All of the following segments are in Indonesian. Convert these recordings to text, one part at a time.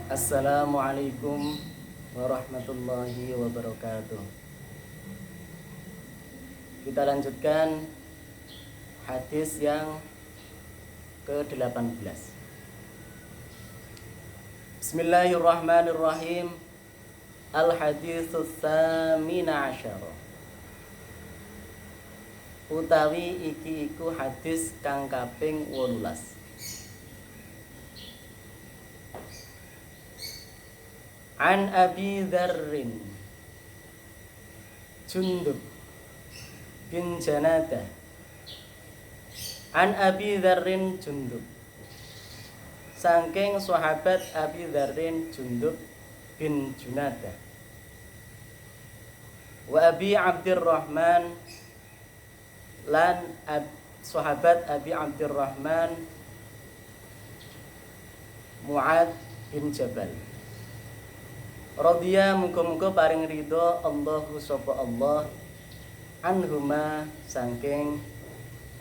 Assalamualaikum warahmatullahi wabarakatuh. Kita lanjutkan hadis yang ke-18. Bismillahirrahmanirrahim. Al-haditsus tsamina asyara. Utawi iki iku hadis kang kaping 18. An Abi Dzarrin Jundub bin Janadah. An Abi Dzarrin Jundub, saking sahabat Abi Dzarrin Jundub bin Junadah. Wa Abi Abdurrahman, lan sahabat Abi Abdurrahman Mu'ad bin Jabal. Radhiya muga-muga paring ridho Allahu sapa Allah anhuma saking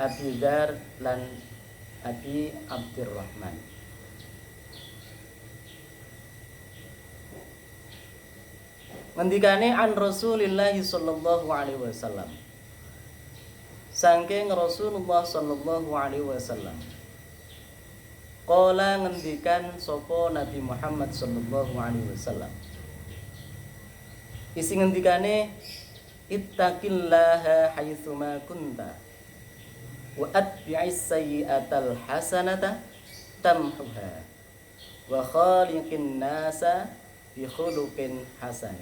Abi Dzar lan Abi Abdurrahman. Ngendikane an Rasulillah sallallahu alaihi wasallam, saking Rasulullah sallallahu alaihi wasallam. Qala ngendikan sapa Nabi Muhammad sallallahu alaihi wasallam. Isi ngendikane ittaqillaha haitsuma kunta wa atbi'is sayyi'atal hasanata tamhuha wa khaliqin nasa bi khuluqin hasan.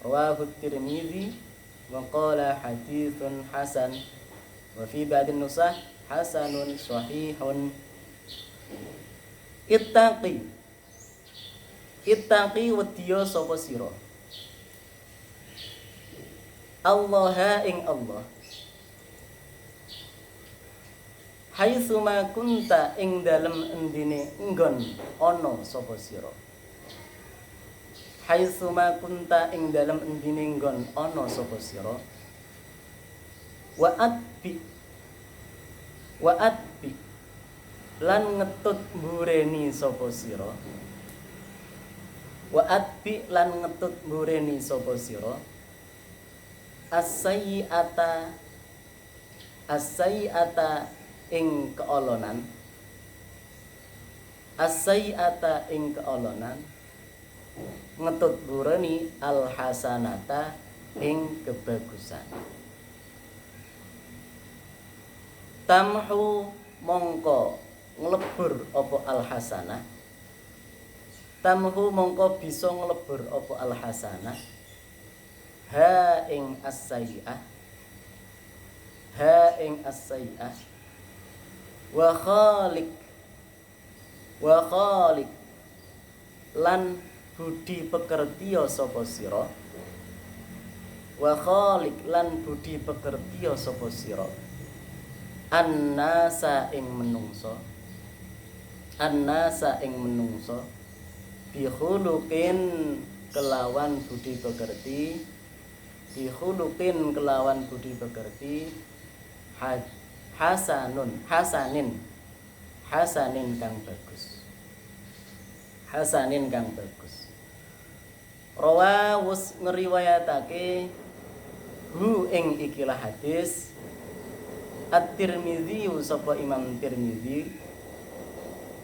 Rawahu Tirmidzi wa qala haditsun hasan wa fi ba'din nusah hasanun sahihun. Ittaqi wedya sapa sira Allah ing Allah, haitsuma kunta ing dalem endine enggon ana sapa sira. Haitsuma kunta ing dalem endine enggon ana sapa sira. Wa atbi lan ngetut mbureni sapa sira. Wa atbi lan ngetut mbureni sapa sira. As-sayyi'ata ing keolonan. As-sayyi'ata ing keolonan, ngetut bureni al-hasanata ing kebagusan. Tamhu mongko nglebur apa al-hasanah. Tamhu mongko bisa nglebur apa al-hasanah. Ha ing as-sayyi'ah, ha ing as-sayyi'ah. Wa khaliq lan budi pekertiya sapa sira. Wa khaliq lan budi pekertiya sapa sira. Annasa ing menungso, annasa ing menungso bi khuluqin kelawan budi pekerti, bi khuluqin kelawan budi pekerti, hasanin kang bagus, hasanin kang bagus. Rawa wus ngriwayatake hu ing ikilah hadis At-Tirmidzi sapa Imam Tirmidzi.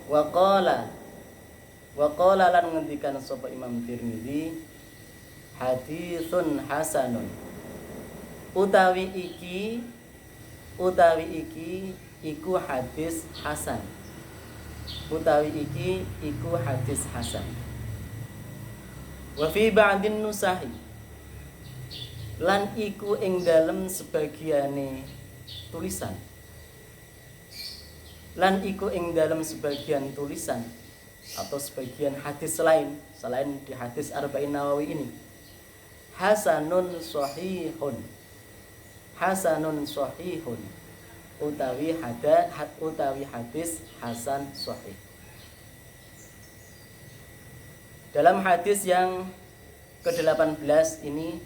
Wa qala lan ngendikan sapa Imam Tirmidzi, haditsun hasanun. Utawi iki iku hadis hasan. Utawi iki iku hadis hasan. Wa fi ba'din nusahi, lan iku ing dalem sebagiane tulisan. Lan iku ing dalem sebagian tulisan atau sebagian hadis lain selain di hadis Arba'in Nawawi ini. Hasanun sahihun, hasanun sahihun, utawi hadis hasan sahih. Dalam hadis yang ke-18 ini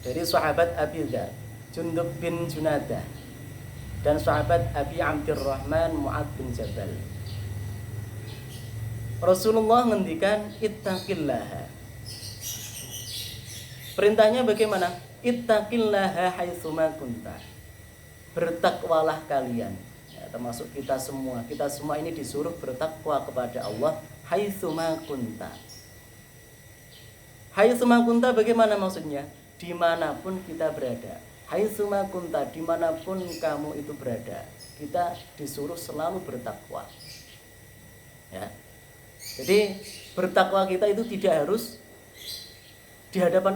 dari sahabat Abi Dzar Jundub bin Junadah dan sahabat Abi Abdurrahman Mu'ad bin Jabal. Rasulullah ngendikan ittaqillaha. Perintahnya bagaimana? Ittaqillaha haitsuma kunta. Bertakwalah kalian. Ya, termasuk kita semua. Kita semua ini disuruh bertakwa kepada Allah haitsuma kunta. Haitsuma kunta bagaimana maksudnya? Dimanapun kita berada. Haitsuma kunta, dimanapun kamu itu berada. Kita disuruh selalu bertakwa. Ya. Jadi bertakwa kita itu tidak harus di hadapan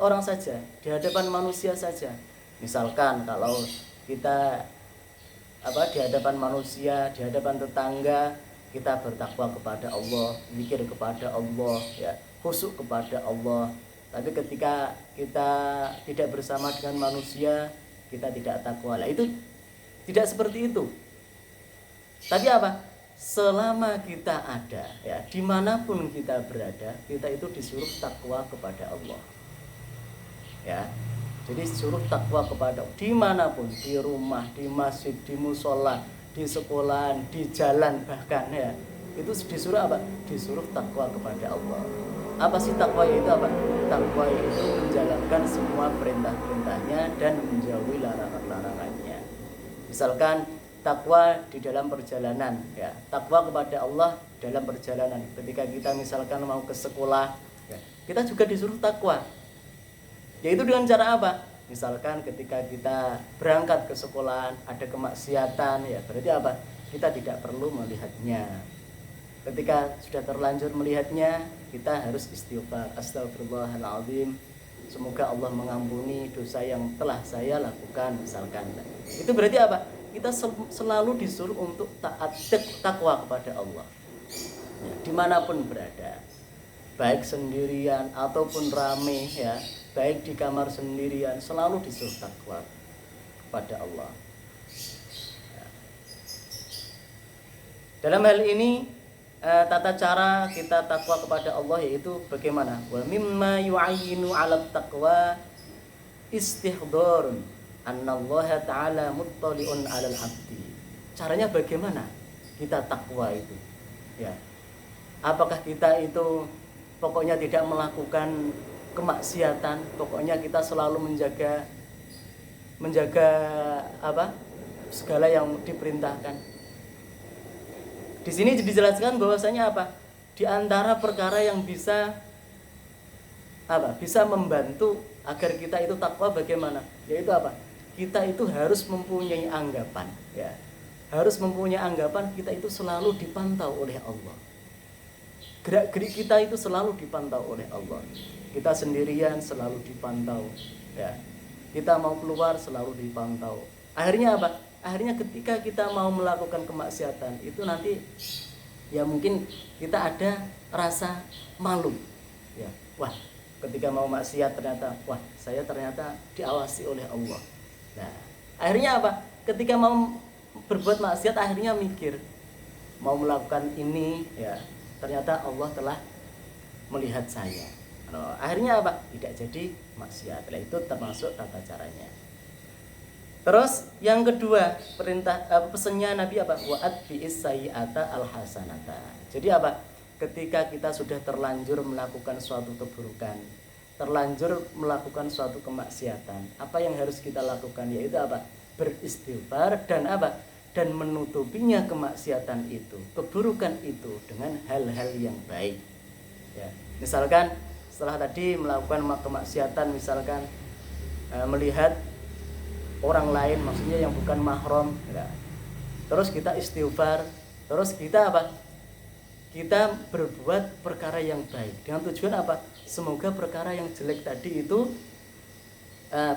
orang saja, di hadapan manusia saja. Misalkan kalau kita di hadapan manusia, di hadapan tetangga, kita bertakwa kepada Allah, zikir kepada Allah, ya, khusyuk kepada Allah. Tapi ketika kita tidak bersama dengan manusia, kita tidak takwa. Lah itu tidak seperti itu. Tapi apa? Selama kita ada, ya, dimanapun kita berada, kita itu disuruh takwa kepada Allah. Ya, jadi disuruh takwa kepada Allah dimanapun, di rumah, di masjid, di musola, di sekolah, di jalan bahkan, ya, itu disuruh apa? Disuruh takwa kepada Allah. Apa sih takwa itu apa? Takwa itu menjalankan semua perintah-perintahnya dan menjauhi larangan-larangannya. Misalkan takwa di dalam perjalanan, ya, takwa kepada Allah dalam perjalanan. Ketika kita misalkan mau ke sekolah, ya, kita juga disuruh takwa. Yaitu dengan cara apa? Misalkan ketika kita berangkat ke sekolah ada kemaksiatan, ya berarti apa? Kita tidak perlu melihatnya. Ketika sudah terlanjur melihatnya, kita harus istighfar, astagfirullahaladzim, semoga Allah mengampuni dosa yang telah saya lakukan misalkan. Itu berarti apa? Kita selalu disuruh untuk taat, takwa kepada Allah, ya, dimanapun berada, baik sendirian ataupun rame, ya, baik di kamar sendirian, selalu disuruh takwa kepada Allah. Ya. Dalam hal ini tata cara kita takwa kepada Allah yaitu bagaimana? Wa mimma yu'ayyinu 'ala taqwa istihdharun annallaha ta'ala muttali'un 'alal 'abdi. Caranya bagaimana kita takwa itu? Ya. Apakah kita itu pokoknya tidak melakukan kemaksiatan, pokoknya kita selalu menjaga apa? Segala yang diperintahkan. Di sini dijelaskan bahwasanya apa? Di antara perkara yang bisa membantu agar kita itu takwa bagaimana? Yaitu apa? Kita itu harus mempunyai anggapan, ya. Harus mempunyai anggapan kita itu selalu dipantau oleh Allah. Gerak-gerik kita itu selalu dipantau oleh Allah. Kita sendirian selalu dipantau, ya. Kita mau keluar selalu dipantau. Akhirnya apa? Akhirnya ketika kita mau melakukan kemaksiatan itu nanti ya mungkin kita ada rasa malu, ya. Wah, ketika mau maksiat ternyata saya ternyata diawasi oleh Allah. Nah, akhirnya apa? Ketika mau berbuat maksiat akhirnya mikir mau melakukan ini, ya, ternyata Allah telah melihat saya. Nah, akhirnya apa? Tidak jadi maksiat. Nah, itu termasuk tata caranya. Terus yang kedua, pesannya Nabi apa? Wa'at bi'is sayyi'ata al-hasanata. Jadi apa? Ketika kita sudah terlanjur melakukan suatu keburukan, terlanjur melakukan suatu kemaksiatan, apa yang harus kita lakukan? Yaitu apa? Beristighfar dan apa? Dan menutupinya kemaksiatan itu, keburukan itu dengan hal-hal yang baik. Ya. Misalkan setelah tadi melakukan kemaksiatan, misalkan melihat orang lain, maksudnya yang bukan mahram, ya. Terus kita istighfar, terus kita apa? Kita berbuat perkara yang baik dengan tujuan apa? Semoga perkara yang jelek tadi itu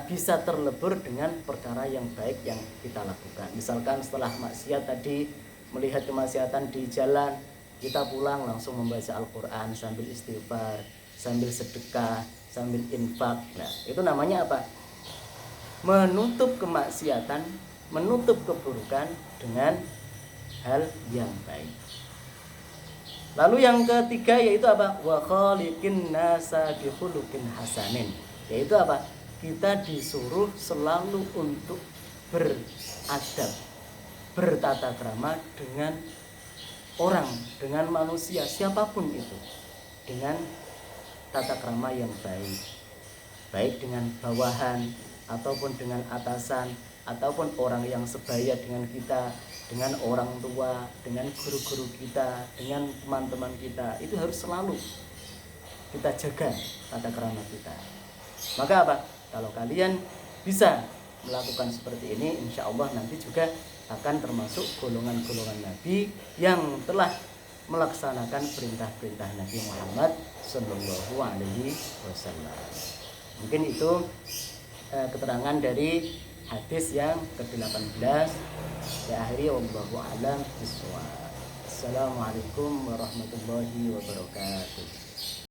bisa terlebur dengan perkara yang baik yang kita lakukan. Misalkan setelah maksiat tadi, melihat kemaksiatan di jalan, kita pulang langsung membaca Al-Quran sambil istighfar, sambil sedekah, sambil infak. Nah, itu namanya apa? Menutup kemaksiatan, menutup keburukan dengan hal yang baik. Lalu yang ketiga yaitu apa? Wa khaliqin nasa bi khuluqin hasanin. Yaitu apa? Kita disuruh selalu untuk beradab, bertata krama dengan orang, dengan manusia siapapun itu dengan tata krama yang baik, baik dengan bawahan ataupun dengan atasan ataupun orang yang sebaya dengan kita, dengan orang tua, dengan guru-guru kita, dengan teman-teman kita, itu harus selalu kita jaga tata krama kita. Maka apa? Kalau kalian bisa melakukan seperti ini, insya Allah nanti juga akan termasuk golongan-golongan Nabi yang telah melaksanakan perintah-perintah Nabi Muhammad Sallallahu Alaihi Wasallam. Mungkin itu keterangan dari hadis yang ke-18. Akhiri wallahu a'lam bishawab. Assalamualaikum warahmatullahi wabarakatuh.